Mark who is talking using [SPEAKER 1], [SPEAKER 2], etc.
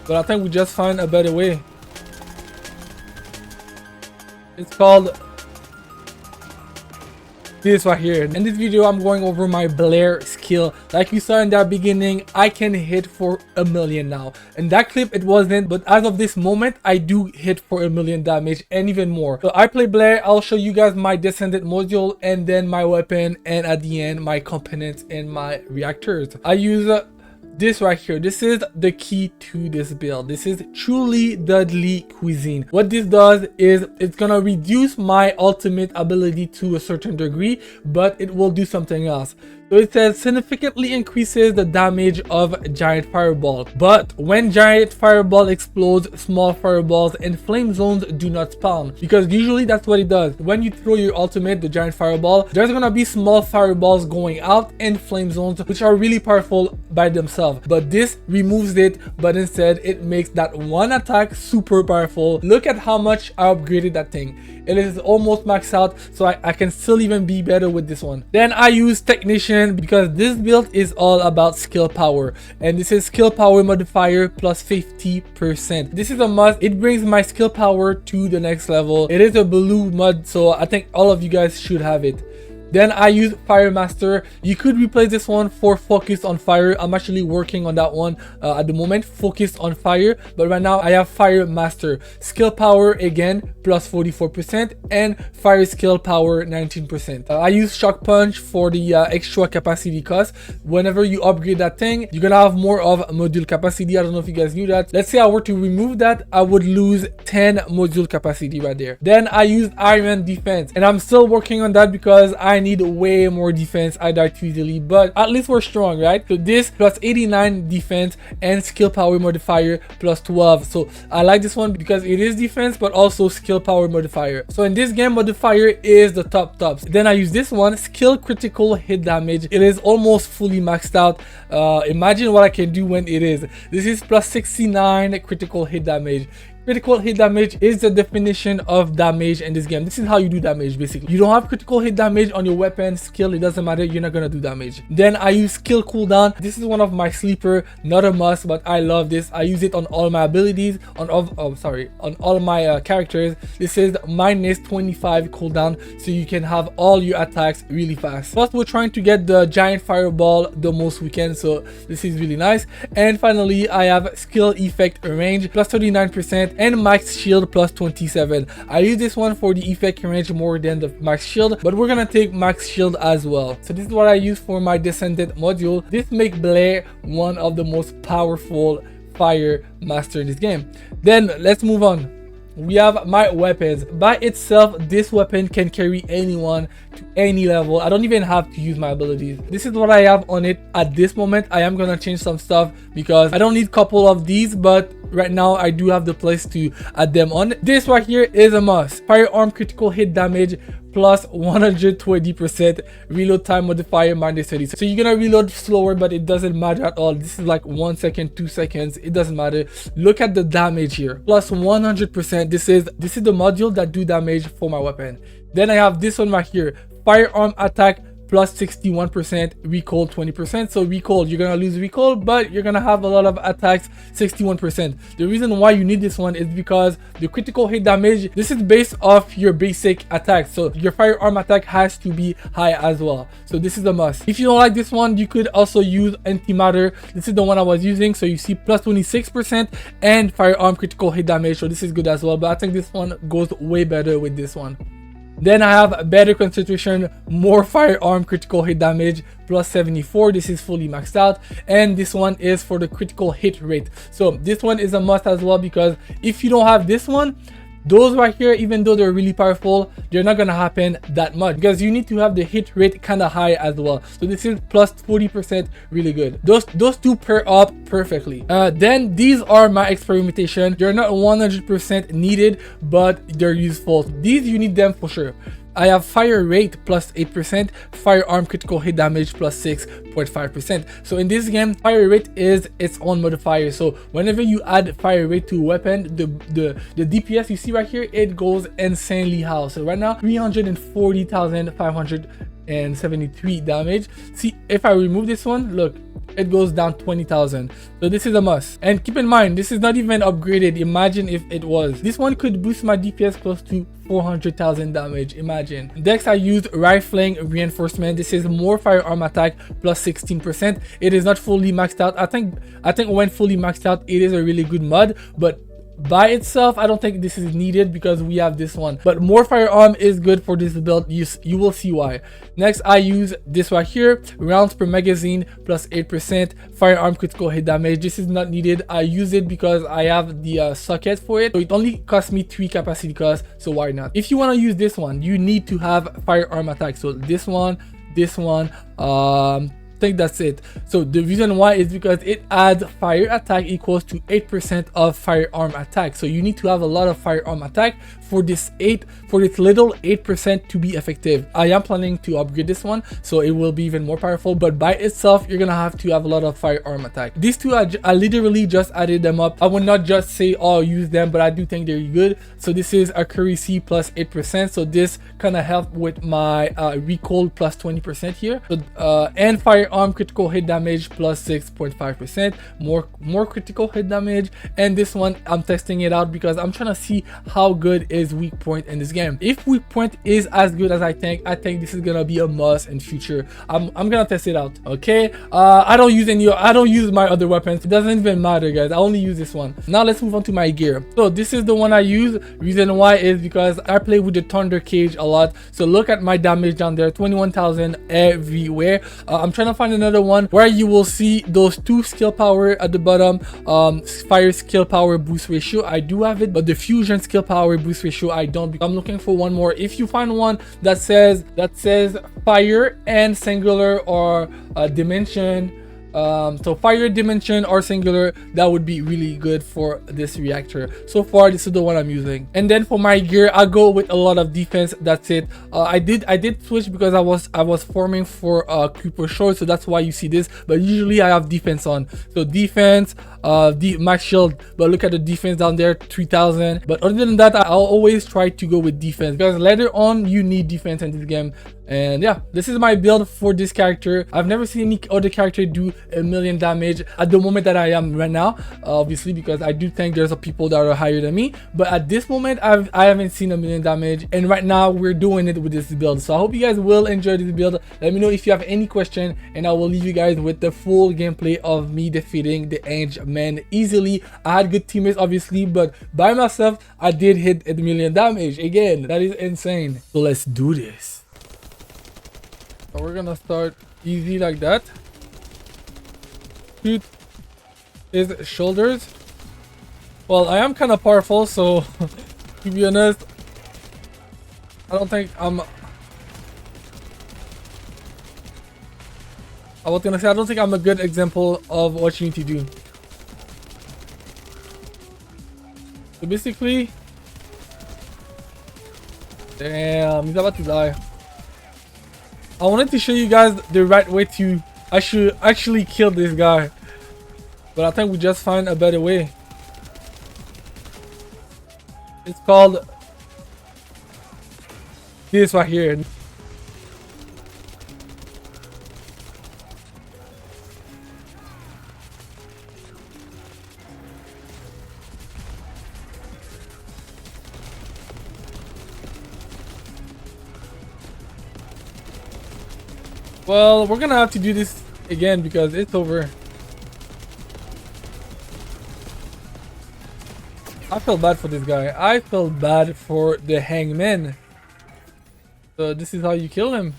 [SPEAKER 1] But I think we just find a better way. It's called this right here. In this video, I'm going over my Blair skill. Like you saw in that beginning, I can hit for 1,000,000 now. In that clip, it wasn't, but as of this moment, I do hit for 1,000,000 damage and even more. So I play Blair. I'll show you guys my Descendant module and then my weapon, and at the end, my components and my reactors. I use this right here. This is the key to this build. This is truly deadly cuisine. What this does is it's gonna reduce my ultimate ability to a certain degree, but it will do something else. So it says significantly increases the damage of giant fireball, but when giant fireball explodes, small fireballs and flame zones do not spawn, because usually that's what it does. When you throw your ultimate, the giant fireball, there's gonna be small fireballs going out and flame zones, which are really powerful by themselves, but this removes it, but instead it makes that one attack super powerful. Look at how much I upgraded that thing. It is almost maxed out, so I can still even be better with this one. Then I use Technician because this build is all about skill power, and this is skill power modifier plus 50%. This is a must. It brings my skill power to the next level. It is a blue mod, so I think all of you guys should have it. Then I use Fire Master. You could replace this one for Focus on Fire. I'm actually working on that one at the moment, Focus on Fire, but right now I have Fire Master. Skill power again plus 44% and fire skill power 19%. I use Shock Punch for the extra capacity cost. Whenever you upgrade that thing, you're gonna have more of module capacity. I don't know if you guys knew that. Let's say I were to remove that, I would lose 10 module capacity right there. Then I use Iron Defense, and I'm still working on that because I need way more defense. I die too easily, but at least we're strong, right? So this plus 89 defense and skill power modifier plus 12. So I like this one because it is defense but also skill power modifier. So in this game, modifier is the tops. Then I use this one, skill critical hit damage. It is almost fully maxed out. Imagine what I can do when it is. This is plus 69 critical hit damage. Critical hit damage is the definition of damage in this game. This is how you do damage, basically. You don't have critical hit damage on your weapon skill, it doesn't matter, you're not gonna do damage. Then I use skill cooldown. This is one of my sleeper, not a must, but I love this. I use it on all my abilities, on all my characters. This is minus 25 cooldown, so you can have all your attacks really fast. Plus, we're trying to get the giant fireball the most we can, so this is really nice. And finally, I have skill effect range plus 39%. And max shield plus 27. I use this one for the effect range more than the max shield, but we're gonna take max shield as well. So this is what I use for my Descendant module. This makes Blair one of the most powerful fire master in this game. Then let's move on. We have my weapons. By itself, this weapon can carry anyone to any level. I don't even have to use my abilities. This is what I have on it at this moment. I am gonna change some stuff because I don't need a couple of these, but right now I do have the place to add them on. This right here is a must. Firearm critical hit damage plus 120%, reload time modifier minus 30. So you're gonna reload slower, but it doesn't matter at all. This is like 1 second, 2 seconds, it doesn't matter. Look at the damage here, plus 100%. This is the module that do damage for my weapon. Then I have this one right here, firearm attack plus 61%, recoil 20%. So recoil, you're gonna lose recoil, but you're gonna have a lot of attacks, 61%. The reason why you need this one is because the critical hit damage, this is based off your basic attack, so your firearm attack has to be high as well. So this is a must. If you don't like this one, you could also use antimatter. This is the one I was using, so you see plus 26% and firearm critical hit damage, so this is good as well, but I think this one goes way better with this one. Then I have better concentration, more firearm critical hit damage, plus 74. This is fully maxed out. And this one is for the critical hit rate. So this one is a must as well, because if you don't have this one, those right here, even though they're really powerful, they're not gonna happen that much because you need to have the hit rate kind of high as well. So this is plus 40%, really good. Those two pair up perfectly. Then these are my experimentation. They're not 100% needed, but they're useful. These you need them for sure. I have fire rate plus 8%, firearm critical hit damage plus 6.5%. So in this game, fire rate is its own modifier. So whenever you add fire rate to a weapon, the DPS you see right here, it goes insanely high. So right now, 340,500 173 damage. See, if I remove this one, look, it goes down 20,000. So this is a must. And keep in mind, this is not even upgraded. Imagine if it was. This one could boost my DPS close to 400,000 damage. Imagine. Next, I used rifling reinforcement. This is more firearm attack plus 16%. It is not fully maxed out. I think when fully maxed out, it is a really good mod, but by itself I don't think this is needed because we have this one. But more firearm is good for this build. You will see why. Next, I use this right here, rounds per magazine plus 8% firearm critical hit damage. This is not needed. I use it because I have the socket for it, so it only costs me 3 capacity costs, so why not? If you want to use this one, you need to have firearm attack. So this one, I think that's it. So the reason why is because it adds fire attack equals to 8% of firearm attack. So you need to have a lot of firearm attack for this little 8% to be effective. I am planning to upgrade this one so it will be even more powerful, but by itself you're gonna have to have a lot of firearm attack. These two I literally just added them up. I would not just say, oh, use them, but I do think they're good. So this is accuracy plus 8%, so this kind of helped with my recoil plus 20% here. So and firearm critical hit damage plus 6.5%, more critical hit damage. And this one I'm testing it out because I'm trying to see how good is weak point in this game. If weak point is as good as I think this is gonna be a must in future. I'm gonna test it out. Okay, I don't use my other weapons. It doesn't even matter, guys. I only use this one. Now let's move on to my gear. So this is the one I use. Reason why is because I play with the thunder cage a lot. So look at my damage down there, 21,000 everywhere. I'm trying to find another one where you will see those 2 skill power at the bottom. Fire skill power boost ratio, I do have it, but the fusion skill power boost ratio I don't. I'm looking for one more. If you find one that says fire and singular or dimension, so fire, dimension, or singular, that would be really good for this reactor. So far this is the one I'm using. And then for my gear, I go with a lot of defense. That's it. I did switch because I was forming for creeper short, so that's why you see this, but usually I have defense on. So defense, max shield, but look at the defense down there, 3000. But other than that, I'll always try to go with defense because later on you need defense in this game. And yeah, this is my build for this character. I've never seen any other character do 1,000,000 damage at the moment that I am right now, obviously, because I do think there's people that are higher than me, but at this moment I haven't seen 1,000,000 damage, and right now we're doing it with this build. So I hope you guys will enjoy this build. Let me know if you have any question, and I will leave you guys with the full gameplay of me defeating the Angel Man easily. I had good teammates obviously, but by myself I did hit 1,000,000 damage. Again, that is insane. So let's do this. So we're gonna start easy like that. Shoot his shoulders. Well, I am kind of powerful, so to be honest, I don't think I was gonna say I don't think I'm a good example of what you need to do. So basically, damn, he's about to die. I wanted to show you guys the right way to actually kill this guy, but I think we just find a better way. It's called this right here. Well, we're gonna have to do this again because it's over. I feel bad for this guy. I feel bad for the hangman. So this is how you kill him.